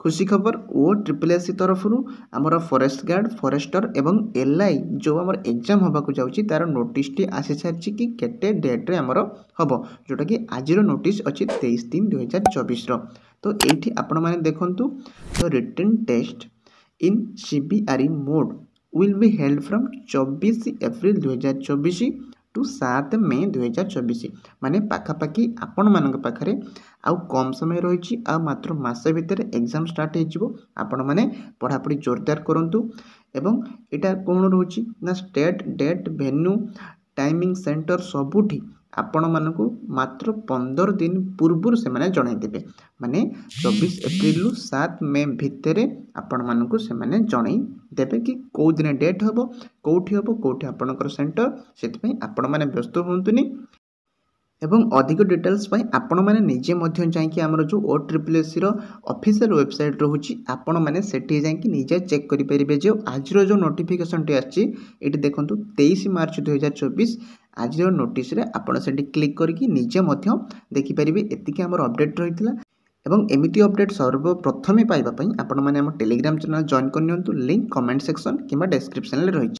खुशी खबर ओ triple S तरफ आमर फॉरेस्ट गार्ड फॉरेस्टर एवं एलआई जो आम एग्जाम होबाकू जाउची तार नोटिस टी आसी सारी कि केते डेट्रे आमर हम जोटा कि आज नोटिस अच्छी 23/3/2024 तो ये आपण मैंने देखूँ the written test in CBRE mode will be held from 24 April 2024 to 7 May 2024 माने पाखापाखि आपण मान पाखे आउ कम समय रही मात्र मसे भितर एग्जाम स्टार्ट हो आपण मैंने पढ़ापढ़ी जोरदार करूँ एवं यहाँ कौन रोचे ना state date venue timing centre सबुठी आपण मानक मात्र 15 दिन पूर्व से माने जनईदेवे माने 24 एप्रिल 7 मे भितर आपण मानक से माने जनईदेवे कि कौ दिन डेट हम कौटी हम कौटी आपणकर सेंटर से आपण मैंने व्यस्त हुंतुनी एवं अधिक डिटेल्स आपण मैंने निजे जाकि आमर जो ओ ट्रिपल एस ऑफिशियल वेबसाइट रोचे आपण मैंने सेठी जाकि निजे चेक करेंगे जो आज जो नोटिफिकेशन टी आछि देखो 23 मार्च 2024 आज नोटिस आपड़ से क्लिक करके निजे देखिपारे एतिक आमर अपडेट रही है एवं एमिती अपडेट सर्वप्रथमे पाइबा आपण मैंने टेलीग्राम चैनल जॉइन करनी लिंक कमेंट सेक्शन कि डिस्क्रिप्शन रही।